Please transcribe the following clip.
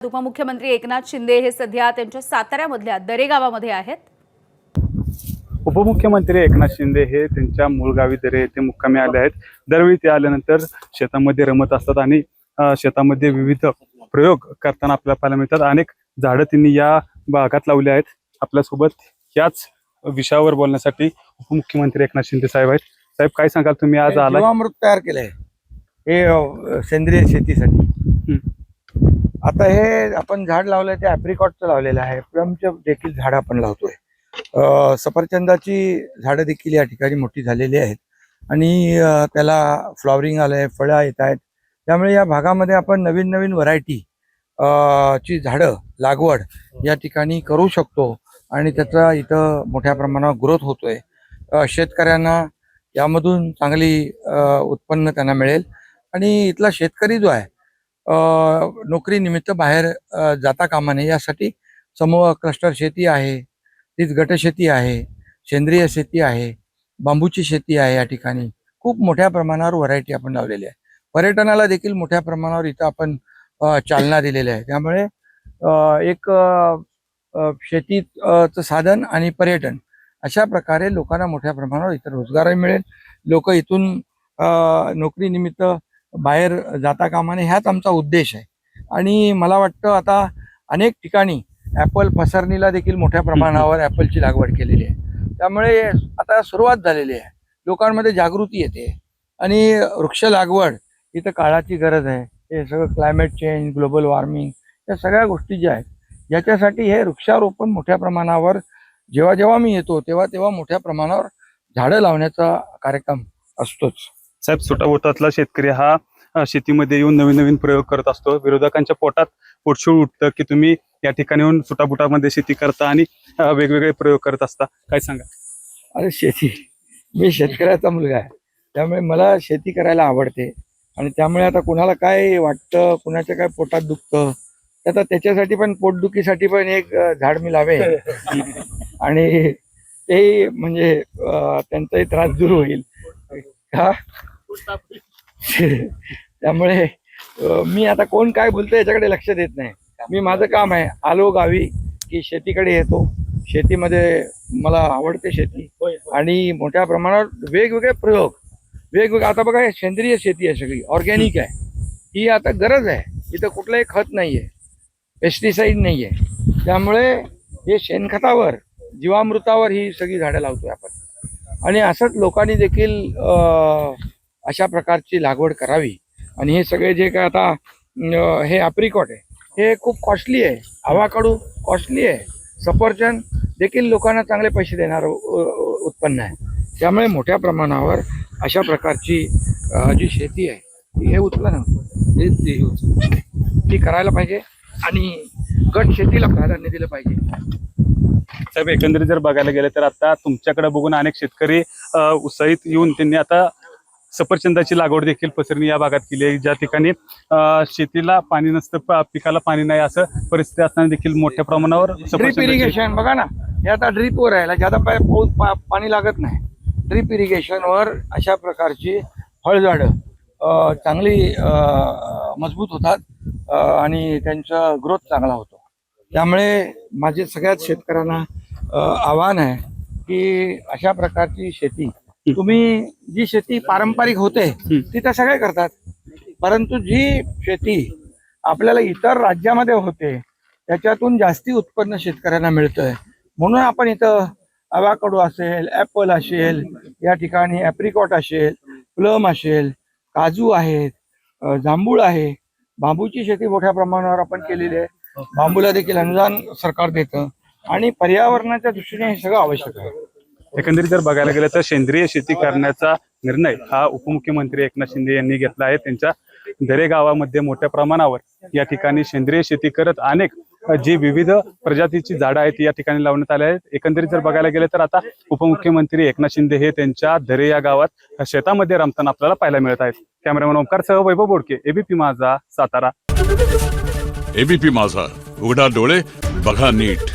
उपमुख्यमंत्री एकनाथ शिंदे हे सध्या त्यांच्या साताऱ्यामधल्या दरे गावामध्ये आहेत। उपमुख्यमंत्री एकनाथ शिंदे हे त्यांच्या मूळ गावी दरे येथे मुक्कामी आले आहेत। दरवेळी ते आल्यानंतर शेतामध्ये रमत असतात आणि शेतामध्ये विविध प्रयोग करताना आपल्याला पाहायला मिळतात। अनेक झाडं त्यांनी या भागात लावली आहेत। आपल्यासोबत याच विषयावर बोलण्यासाठी उपमुख्यमंत्री एकनाथ शिंदे साहेब आहेत। साहेब, काय सांगाल तुम्ही आज आलाय? जीवामृत तयार केलंय हे सेंद्रिय शेतीसाठी। आता हे आपण झाड लावलंय ते ॲप्रिकॉटचं लावलेलं आहे। प्लमचं देखील झाड आपण लावतोय। सफरचंदाची झाडं देखील या ठिकाणी मोठी झालेली आहेत आणि त्याला फ्लॉवरिंग आलंय, फळं येत आहेत। त्यामुळे या भागामध्ये आपण नवीन नवीन व्हरायटी ची झाडं लागवड या ठिकाणी करू शकतो आणि त्याचा इथं मोठ्या प्रमाणावर ग्रोथ होतोय। शेतकऱ्यांना यामधून चांगली उत्पन्न त्यांना मिळेल आणि इथला शेतकरी जो आहे नोकरी निमित्त बाहेर जाता कामा नये यासाठी समूह क्लस्टर शेती आहे, तीच गट शेती आहे, सेंद्रिय शेती आहे, बांबूची शेती आहे। या ठिकाणी खूप मोठ्या प्रमाणावर व्हरायटी आपण लावलेली आहे। पर्यटनाला देखील मोठ्या प्रमाणावर इथं आपण चालना दिलेली आहे। त्यामुळे एक शेतीचं साधन आणि पर्यटन अशा प्रकारे लोकांना मोठ्या प्रमाणावर इथं रोजगारही मिळेल। लोक इथून नोकरी निमित्त बाहेर जाता कामा नये हाच आमचा उद्देश आहे। आणि मला वाटतं आता अनेक ठिकाणी ॲपल पसरणीला देखील मोठ्या प्रमाणावर ॲपलची लागवड केलेली आहे। त्यामुळे आता सुरुवात झालेली आहे, लोकांमध्ये जागृती येते आणि वृक्ष लागवड इथं काळाची गरज आहे। हे सगळं क्लायमेट चेंज, ग्लोबल वॉर्मिंग या सगळ्या गोष्टी ज्या आहेत याच्यासाठी हे वृक्षारोपण मोठ्या प्रमाणावर जेव्हा जेव्हा मी येतो तेव्हा मोठ्या प्रमाणावर झाडं लावण्याचा कार्यक्रम असतोच। साहेब, सुटाबोटातला शेतकरी हा शेतीमध्ये येऊन नवीन नवीन प्रयोग करत असतो। विरोधकांच्या पोटात पोटशूळ उठतं की तुम्ही या ठिकाणी येऊन सुटाबोटामध्ये शेती करता आणि वेगवेगळे प्रयोग करत असता, काय सांगा? अरे मी शेतकऱ्याचा मुलगा आहे, त्यामुळे मला शेती करायला आवडते आणि त्यामुळे आता कुणाला काय वाटतं, कुणाच्या काय पोटात दुखतं, आता त्याच्यासाठी पण पोटदुखीसाठी पण एक झाड मी लावेल आणि ते म्हणजे त्यांचाही त्रास दूर होईल का। त्यामुळे मी आता कोण काय बोलतोय याच्याकडे लक्ष देत नाही। मी माझं काम आहे, आलो गावी की शेतीकडे येतो। शेतीमध्ये मला आवडते शेती आणि मोठ्या प्रमाणावर वेगवेगळे प्रयोग वेगवेगळे। आता बघा, सेंद्रिय शेती आहे, सगळी ऑर्गॅनिक आहे। ही आता गरज आहे, इथं कुठलंही खत नाहीये, पेस्टिसाईड नाहीये। त्यामुळे हे शेणखतावर, जीवामृतावर ही सगळी झाडं लावतोय आपण आणि असंच लोकांनी देखील अशा प्रकारची लागवड करावी। आणि हे सगळे जे काय आता हे ॲप्रिकॉट आहे हे खूप कॉस्टली आहे, आवाकाडू कॉस्टली आहे, सफरचंद देखील लोकांना चांगले पैसे देणारं उत्पन्न आहे। त्यामुळे मोठ्या प्रमाणावर अशा प्रकारची जी शेती आहे हे उत्पन्न ती करायला पाहिजे आणि गट शेतीला प्राधान्य दिलं पाहिजे। साहेब, एकंदरीत जर बघायला गेलं तर आता तुमच्याकडे बघून अनेक शेतकरी उत्साहित येऊन त्यांनी आता सफरचंदाची लागवड देखील पसरणी या भागात केली आहे। ज्या ठिकाणी शेतीला पाणी नसतं, पिकाला पाणी नाही असं परिस्थिती असताना देखील मोठ्या प्रमाणावर ड्रीप इरिगेशन बघा ना, हे आता ड्रीपवर आहे, ज्यादा पाणी लागत नाही। ड्रीप इरिगेशनवर अशा प्रकारची फळझाडं चांगली मजबूत होतात आणि त्यांचा ग्रोथ चांगला होतो। त्यामुळे माझे सगळ्याच शेतकऱ्यांना आव्हान आहे की अशा प्रकारची शेती, तुम्ही जी शेती पारंपरिक होते ती तर सगळे करतात, परंतु जी शेती आपल्याला इतर राज्यामध्ये होते त्याच्यातून जास्ती उत्पन्न शेतकऱ्यांना मिळतंय। म्हणून आपण इथं आवाकाडो असेल, ॲपल असेल, या ठिकाणी ॲप्रिकॉट असेल, प्लम असेल, काजू आहेत, जांभूळ आहे, बांबूची शेती मोठ्या प्रमाणावर आपण केलेली आहे। बांबूला देखील अनुदान सरकार देतं आणि पर्यावरणाच्या दृष्टीने हे सगळं आवश्यक आहे। एकंदरीत जर बघायला गेलं तर सेंद्रिय शेती करण्याचा निर्णय हा उपमुख्यमंत्री एकनाथ शिंदे यांनी घेतला आहे। त्यांच्या दरे गावामध्ये मोठ्या प्रमाणावर या ठिकाणी सेंद्रिय शेती करत अनेक जी विविध प्रजातीची झाडं आहेत या ठिकाणी लावण्यात आले आहेत। एकंदरीत जर बघायला गेलं तर आता उपमुख्यमंत्री एकनाथ शिंदे हे त्यांच्या दरे या गावात शेतामध्ये रमताना आपल्याला पाहायला मिळत आहेत। कॅमेरामॅन ओमकार सह वैभव बोडके, एबीपी माझा, सातारा। एबीपी माझा, उघडा डोळे बघा नीट।